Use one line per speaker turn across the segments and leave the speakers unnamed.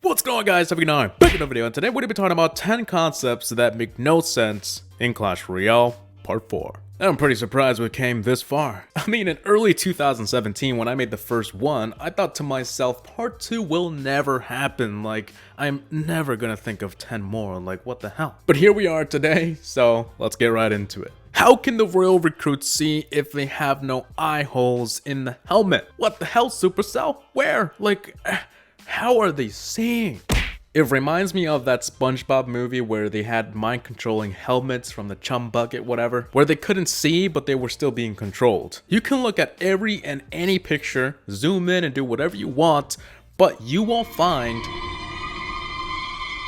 What's going on, guys? Have a good night. Back in the video, and today we're going to be talking about 10 concepts that make no sense in Clash Royale Part 4. I'm pretty surprised we came this far. I mean, in early 2017, when I made the first one, I thought to myself, Part 2 will never happen. Like, I'm never gonna think of 10 more. Like, what the hell? But here we are today, so let's get right into it. How can the royal recruits see if they have no eye holes in the helmet? What the hell, Supercell? Where? Like, how are they seeing? It reminds me of that SpongeBob movie where they had mind-controlling helmets from the chum bucket, whatever, where they couldn't see, but they were still being controlled. You can look at every and any picture, zoom in and do whatever you want, but you won't find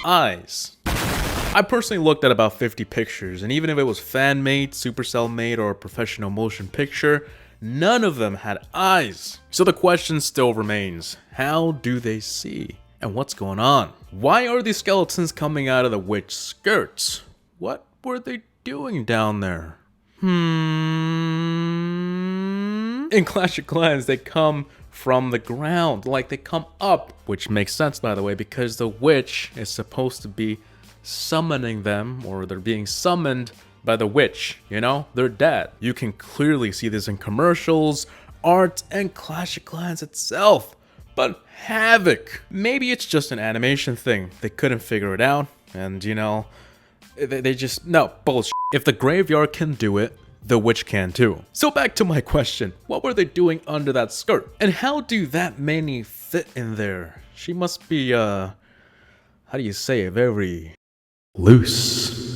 eyes. I personally looked at about 50 pictures, and even if it was fan-made, Supercell-made, or a professional motion picture, none of them had eyes. So the question still remains, how do they see? And what's going on? Why are these skeletons coming out of the witch skirts? What were they doing down there? In Clash of Clans, they come from the ground, like they come up, which makes sense, by the way, because the witch is supposed to be summoning them, or they're being summoned by the witch, you know? They're dead. You can clearly see this in commercials, art, and Clash of Clans itself. But HaVoC, maybe it's just an animation thing. They couldn't figure it out, and you know, they just, no, bullshit. If the graveyard can do it, the witch can too. So back to my question, what were they doing under that skirt? And how do that many fit in there? She must be, how do you say it, very loose.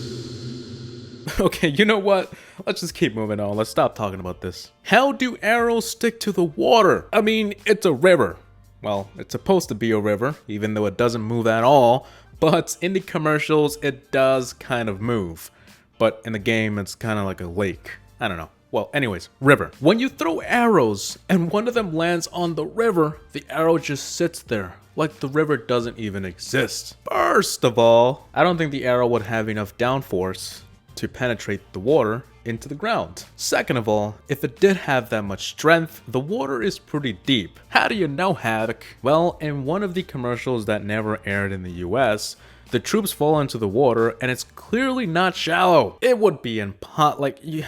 Okay, you know what? Let's just keep moving on. Let's stop talking about this. How do arrows stick to the water? I mean, it's a river. Well, it's supposed to be a river, even though it doesn't move at all, but in the commercials, it does kind of move. But in the game, it's kind of like a lake. I don't know. Well, anyways, river. When you throw arrows and one of them lands on the river, the arrow just sits there, like the river doesn't even exist. First of all, I don't think the arrow would have enough downforce to penetrate the water into the ground. Second of all, if it did have that much strength, the water is pretty deep. How do you know, HaVoC? Well, in one of the commercials that never aired in the US, the troops fall into the water and it's clearly not shallow. It would be in pot, like, you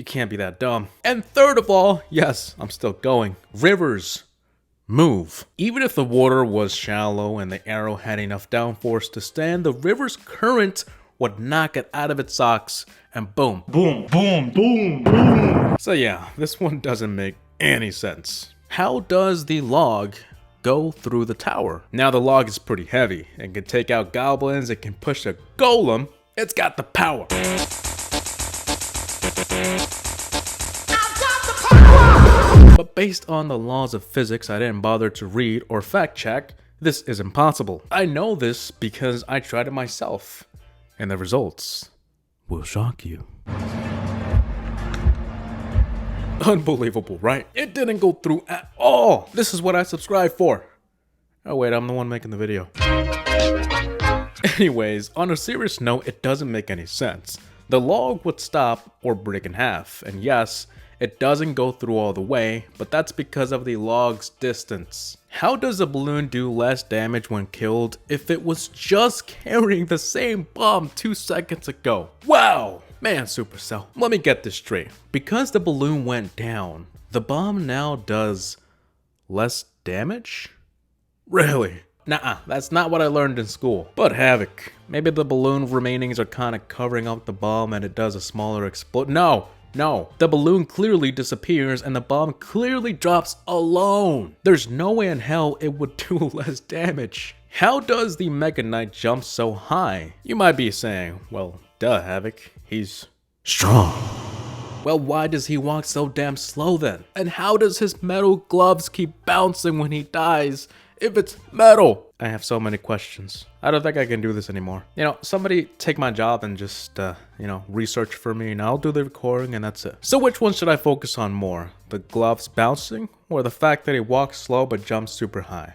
can't be that dumb. And third of all, yes, I'm still going, rivers move. Even if the water was shallow and the arrow had enough downforce to stand, the river's current would knock it out of its socks, and boom. Boom, boom, boom, boom. So yeah, this one doesn't make any sense. How does the log go through the tower? Now the log is pretty heavy, and can take out goblins, it can push a golem, it's got the power. But based on the laws of physics I didn't bother to read or fact check, this is impossible. I know this because I tried it myself. And the results will shock you. Unbelievable, right? It didn't go through at all. This is what I subscribed for. Oh wait, I'm the one making the video. Anyways, on a serious note, it doesn't make any sense. The log would stop or break in half, and yes, it doesn't go through all the way, but that's because of the log's distance. How does a balloon do less damage when killed if it was just carrying the same bomb 2 seconds ago? Wow! Man, Supercell, let me get this straight. Because the balloon went down, the bomb now does less damage? Really? Nah, that's not what I learned in school. But HaVoC, maybe the balloon remainings are kind of covering up the bomb and it does a smaller explosion. No, the balloon clearly disappears and the bomb clearly drops alone. There's no way in hell it would do less damage. How does the Mega Knight jump so high? You might be saying, well, duh, HaVoC, he's strong. Well, why does he walk so damn slow then? And how does his metal gloves keep bouncing when he dies if it's metal? I have so many questions. I don't think I can do this anymore. You know, somebody take my job and just, research for me and I'll do the recording and that's it. So which one should I focus on more? The gloves bouncing or the fact that he walks slow but jumps super high?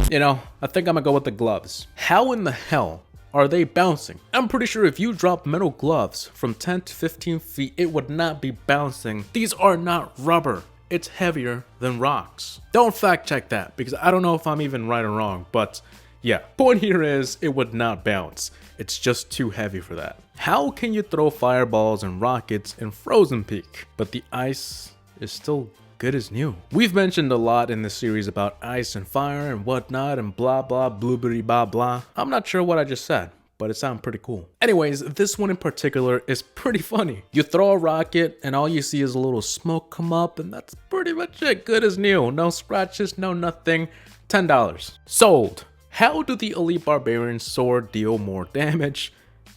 You know, I think I'm gonna go with the gloves. How in the hell are they bouncing? I'm pretty sure if you dropped metal gloves from 10 to 15 feet, it would not be bouncing. These are not rubber. It's heavier than rocks. Don't fact check that because I don't know if I'm even right or wrong, but yeah, point here is it would not bounce. It's just too heavy for that. How can you throw fireballs and rockets in Frozen Peak, but the ice is still good as new? We've mentioned a lot in this series about ice and fire and whatnot and blah blah blueberry blah blah. I'm not sure what I just said, but it sounded pretty cool. Anyways, this one in particular is pretty funny. You throw a rocket and all you see is a little smoke come up and that's pretty much it. Good as new. No scratches, no nothing. $10. Sold. How do the elite barbarian sword deal more damage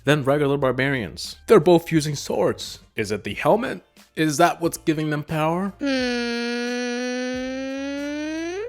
than regular barbarians? They're both using swords. Is it the helmet? Is that what's giving them power?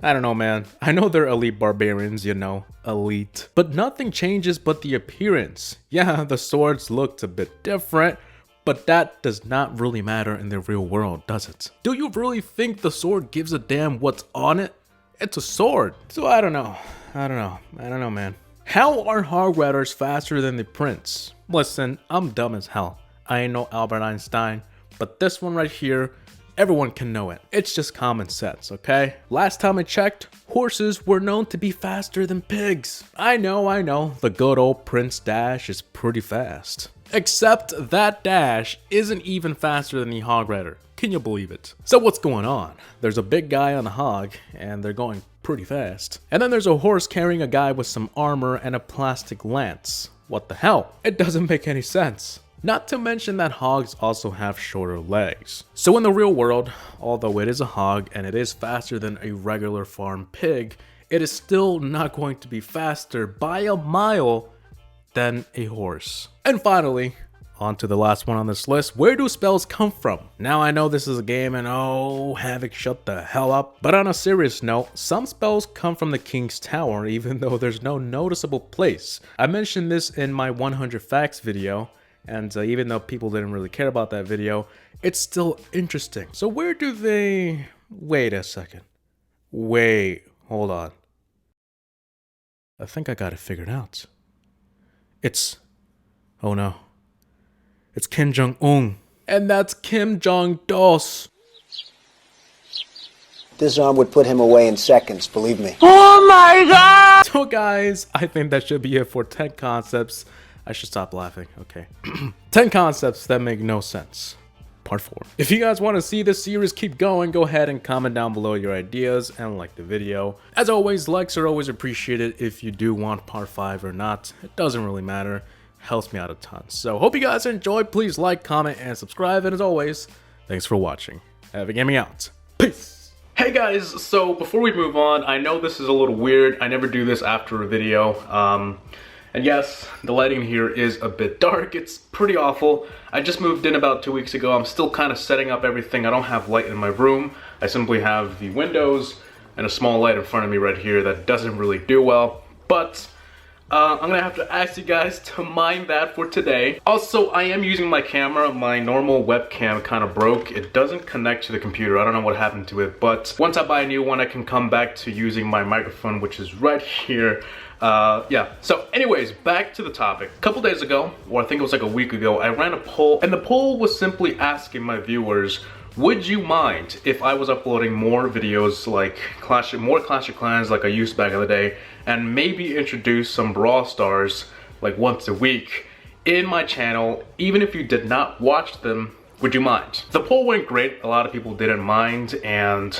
I don't know, man. I know they're elite barbarians, you know, elite. But nothing changes but the appearance. Yeah, the swords looked a bit different, but that does not really matter in the real world, does it? Do you really think the sword gives a damn what's on it? It's a sword. So I don't know, man. How are hog riders faster than the prince? Listen, I'm dumb as hell. I ain't no Albert Einstein, but this one right here, everyone can know it. It's just common sense, okay? Last time I checked, horses were known to be faster than pigs. I know, the good old Prince Dash is pretty fast. Except that Dash isn't even faster than the hog rider. Can you believe it? So what's going on? There's a big guy on a hog, and they're going pretty fast. And then there's a horse carrying a guy with some armor and a plastic lance. What the hell? It doesn't make any sense. Not to mention that hogs also have shorter legs. So in the real world, although it is a hog and it is faster than a regular farm pig, it is still not going to be faster by a mile than a horse. And finally, on to the last one on this list. Where do spells come from? Now I know this is a game and oh, HaVoC, shut the hell up. But on a serious note, some spells come from the King's Tower even though there's no noticeable place. I mentioned this in my 100 facts video, and even though people didn't really care about that video, it's still interesting. So where do they... Wait a second. Wait, hold on. I think I got it figured out. It's... Oh no. It's Kim Jong-un. And that's Kim Jong-dos.
This arm would put him away in seconds, believe me.
Oh my god! So guys, I think that should be it for 10 concepts. I should stop laughing, okay. 10 concepts that make no sense. Part 4. If you guys want to see this series keep going, go ahead and comment down below your ideas and like the video. As always, likes are always appreciated if you do want part 5 or not. It doesn't really matter. Helps me out a ton. So hope you guys enjoyed. Please like, comment, and subscribe. And as always, thanks for watching. HaVoC Gaming out. Peace. Hey guys, so before we move on, I know this is a little weird. I never do this after a video. And yes, the lighting here is a bit dark. It's pretty awful. I just moved in about 2 weeks ago. I'm still kind of setting up everything. I don't have light in my room. I simply have the windows and a small light in front of me right here that doesn't really do well. But I'm gonna have to ask you guys to mind that for today. Also, I am using my camera. My normal webcam kind of broke. It doesn't connect to the computer. I don't know what happened to it, but once I buy a new one, I can come back to using my microphone, which is right here. Yeah, so anyways, back to the topic. A couple days ago, or I think it was like a week ago, I ran a poll, and the poll was simply asking my viewers, would you mind if I was uploading more videos like more Clash of Clans like I used back in the day, and maybe introduce some Brawl Stars like once a week in my channel, even if you did not watch them, would you mind? The poll went great, a lot of people didn't mind, and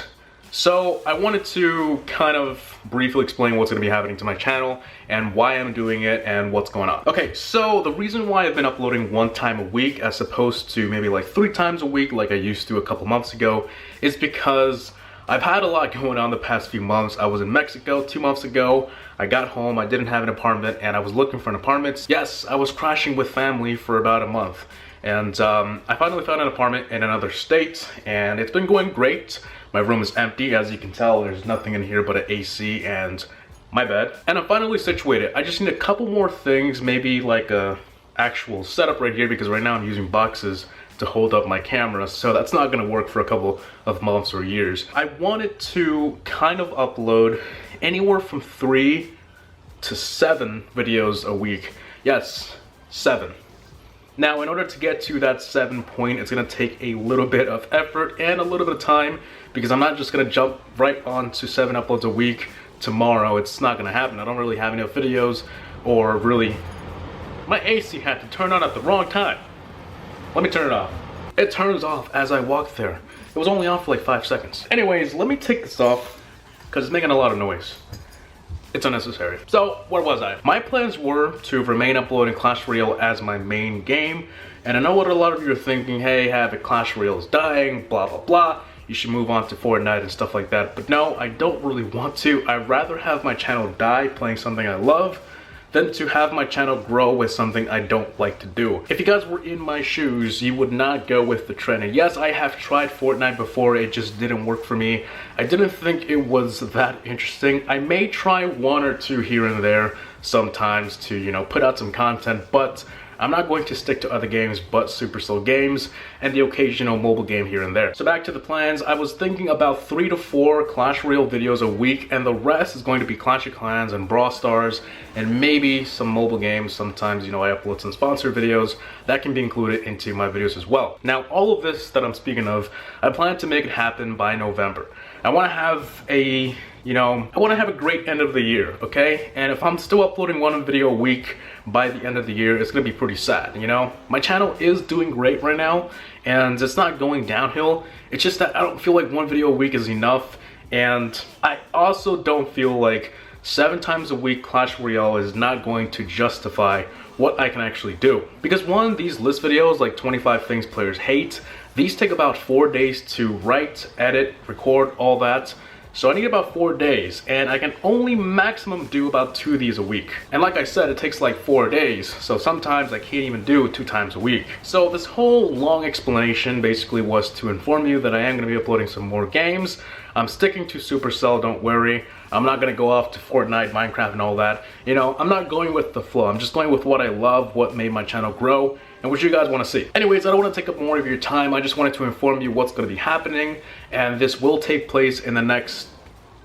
so I wanted to kind of briefly explain what's going to be happening to my channel and why I'm doing it and what's going on. Okay, so the reason why I've been uploading 1 time a week as opposed to maybe like 3 times a week like I used to a couple months ago is because I've had a lot going on the past few months. I was in Mexico 2 months ago. I got home, I didn't have an apartment, and I was looking for an apartment. Yes, I was crashing with family for about a month. And I finally found an apartment in another state, and it's been going great. My room is empty, as you can tell. There's nothing in here but an AC and my bed. And I'm finally situated. I just need a couple more things, maybe like a actual setup right here, because right now I'm using boxes to hold up my camera, so that's not gonna work for a couple of months or years. I wanted to kind of upload anywhere from 3 to 7 videos a week, Yes, 7. Now, in order to get to that 7 point, it's gonna take a little bit of effort and a little bit of time, because I'm not just gonna jump right on to 7 uploads a week tomorrow. It's not gonna happen. I don't really have enough videos, or really, my AC had to turn on at the wrong time. Let me turn it off. It turns off as I walk there. It was only off for like 5 seconds. Anyways, let me take this off, because it's making a lot of noise. It's unnecessary. So, where was I? My plans were to remain uploading Clash Royale as my main game. And I know what a lot of you are thinking, hey, HaVoC, Clash Royale is dying, blah, blah, blah. You should move on to Fortnite and stuff like that. But no, I don't really want to. I'd rather have my channel die playing something I love than to have my channel grow with something I don't like to do. If you guys were in my shoes, you would not go with the trend. And yes, I have tried Fortnite before, it just didn't work for me. I didn't think it was that interesting. I may try 1 or 2 here and there sometimes to, you know, put out some content, but I'm not going to stick to other games but Supercell games and the occasional mobile game here and there. So back to the plans, I was thinking about 3 to 4 Clash Royale videos a week, and the rest is going to be Clash of Clans and Brawl Stars and maybe some mobile games. Sometimes, you know, I upload some sponsored videos that can be included into my videos as well. Now, all of this that I'm speaking of, I plan to make it happen by November. I want to have a, you know, I want to have a great end of the year, okay? And if I'm still uploading 1 video a week by the end of the year, it's gonna be pretty sad, you know? My channel is doing great right now, and it's not going downhill. It's just that I don't feel like 1 video a week is enough, and I also don't feel like 7 times a week Clash Royale is not going to justify what I can actually do. Because one, these list videos, like 25 things players hate, these take about 4 days to write, edit, record, all that. So I need about 4 days, and I can only maximum do about 2 of these a week. And like I said, it takes like 4 days, so sometimes I can't even do 2 times a week. So this whole long explanation basically was to inform you that I am going to be uploading some more games. I'm sticking to Supercell, don't worry. I'm not going to go off to Fortnite, Minecraft, and all that. You know, I'm not going with the flow. I'm just going with what I love, what made my channel grow, and what you guys want to see. Anyways, I don't want to take up more of your time. I just wanted to inform you what's going to be happening, and this will take place in the next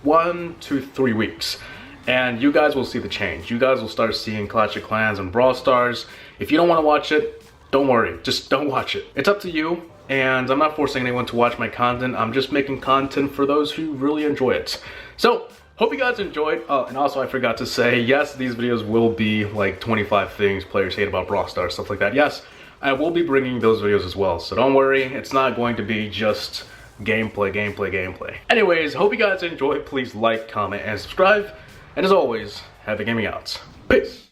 1 to 3 weeks. And you guys will see the change. You guys will start seeing Clash of Clans and Brawl Stars. If you don't want to watch it, don't worry. Just don't watch it. It's up to you, and I'm not forcing anyone to watch my content. I'm just making content for those who really enjoy it. So, hope you guys enjoyed. And also I forgot to say, yes, these videos will be like 25 things players hate about Brawl Stars, stuff like that. Yes, I will be bringing those videos as well. So don't worry, it's not going to be just gameplay. Anyways, hope you guys enjoyed. Please like, comment, and subscribe. And as always, happy gaming out. Peace.